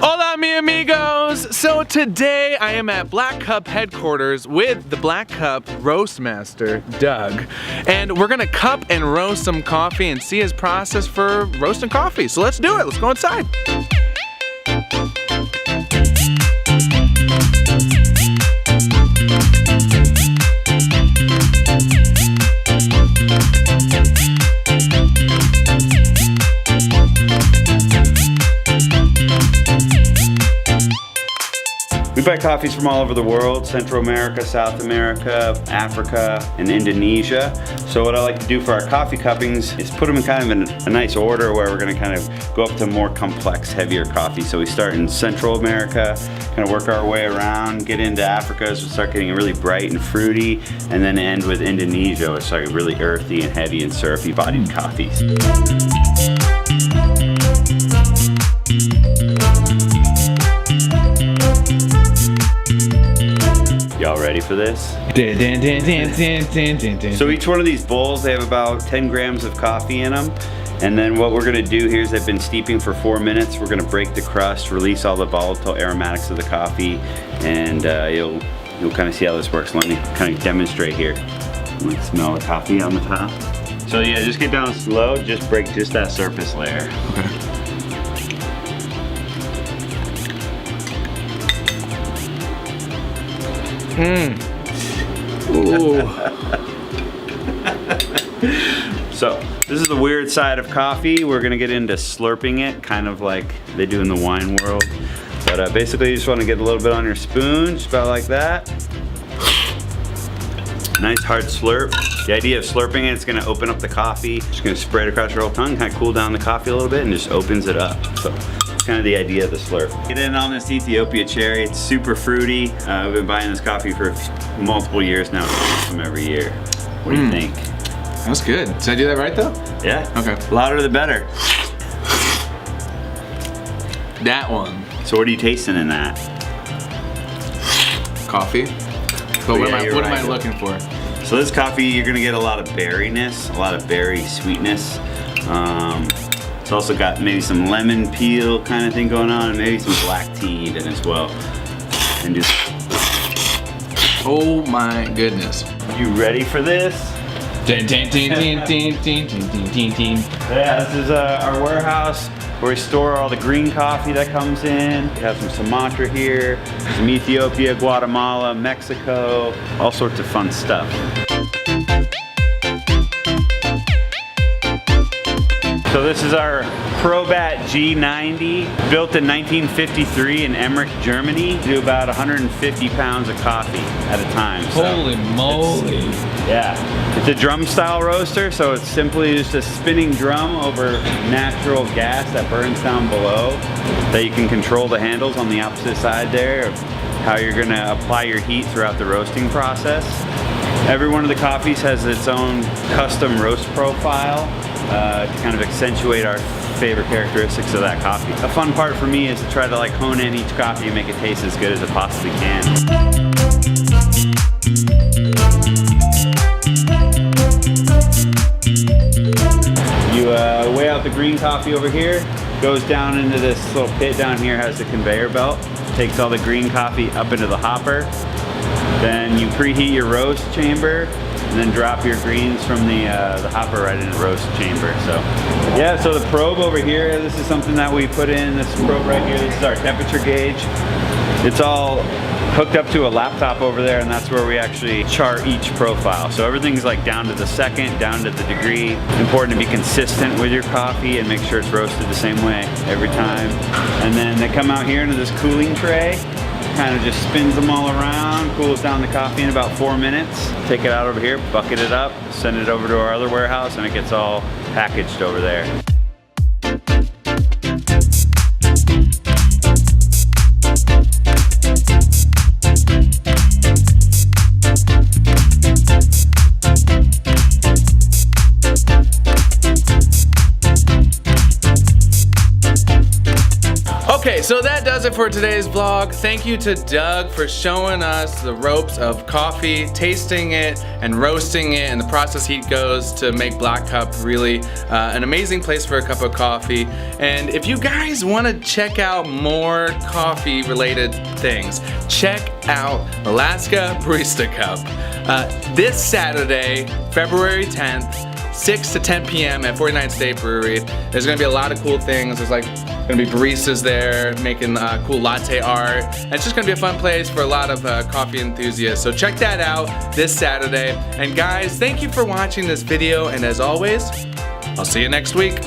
Hola, mi amigos! So today I am at Black Cup headquarters with the Black Cup roast master, Doug. And we're gonna cup and roast some coffee and see his process for roasting coffee. So let's do it, let's go inside. We buy coffees from all over the world, Central America, South America, Africa, and Indonesia. So what I like to do for our coffee cuppings is put them in kind of a nice order where we're gonna kind of go up to more complex, heavier coffee. So we start in Central America, kind of work our way around, get into Africa, so we start getting really bright and fruity, and then end with Indonesia, which is like really earthy and heavy and syrupy bodied coffees. Y'all ready for this? So each one of these bowls, they have about 10 grams of coffee in them. And then what we're gonna do here is they've been steeping for 4 minutes. We're gonna break the crust, release all the volatile aromatics of the coffee, and you'll kind of see how this works. Let me kind of demonstrate here. Let's smell the coffee on the top. So yeah, just get down slow, just break just that surface layer. Okay. Ooh. So this is the weird side of coffee. We're gonna get into slurping it, kind of like they do in the wine world. But basically you just wanna get a little bit on your spoon, just about like that. Nice hard slurp. The idea of slurping it's gonna open up the coffee. Just gonna spread across your whole tongue, kind of cool down the coffee a little bit and just opens it up. So that's kind of the idea of the slurp. Get in on this Ethiopia cherry. It's super fruity. We've been buying this coffee for multiple years now. From every year. What do you think? That's good. Did I do that right though? Yeah. Okay. Louder the better. That one. So what are you tasting in that? Coffee. But what am I looking for? So this coffee, you're gonna get a lot of berryness, a lot of berry sweetness. It's also got maybe some lemon peel kind of thing going on, and maybe some black tea in it as well. And just. Oh my goodness. You ready for this? Yeah, this is our warehouse where we store all the green coffee that comes in. We have some Sumatra here, some Ethiopia, Guatemala, Mexico, all sorts of fun stuff. So this is our Probat G90, built in 1953 in Emmerich, Germany. Do about 150 pounds of coffee at a time. Holy moly. Yeah, it's a drum style roaster, so it's simply just a spinning drum over natural gas that burns down below, that you can control the handles on the opposite side there of how you're gonna apply your heat throughout the roasting process. Every one of the coffees has its own custom roast profile to kind of accentuate our favorite characteristics of that coffee. A fun part for me is to try to like hone in each coffee and make it taste as good as it possibly can. You weigh out the green coffee over here, goes down into this little pit down here, has the conveyor belt, takes all the green coffee up into the hopper. Then you preheat your roast chamber, and then drop your greens from the hopper right in the roast chamber. So yeah, so the probe over here, this is something that we put in, this probe right here, this is our temperature gauge. It's all hooked up to a laptop over there, and that's where we actually chart each profile. So everything's like down to the second, down to the degree. Important to be consistent with your coffee and make sure it's roasted the same way every time. And then they come out here into this cooling tray, kind of just spins them all around, cools down the coffee in about 4 minutes. Take it out over here, bucket it up, send it over to our other warehouse, and it gets all packaged over there. Okay, so that does it for today's vlog. Thank you to Doug for showing us the ropes of coffee, tasting it and roasting it, and the process he goes to make Black Cup really an amazing place for a cup of coffee. And if you guys want to check out more coffee related things, check out Alaska Barista Cup. This Saturday, February 10th, 6 to 10 p.m. at 49 State Brewery. There's gonna be a lot of cool things. There's like gonna be baristas there making cool latte art. And it's just gonna be a fun place for a lot of coffee enthusiasts. So check that out this Saturday. And guys, thank you for watching this video. And as always, I'll see you next week.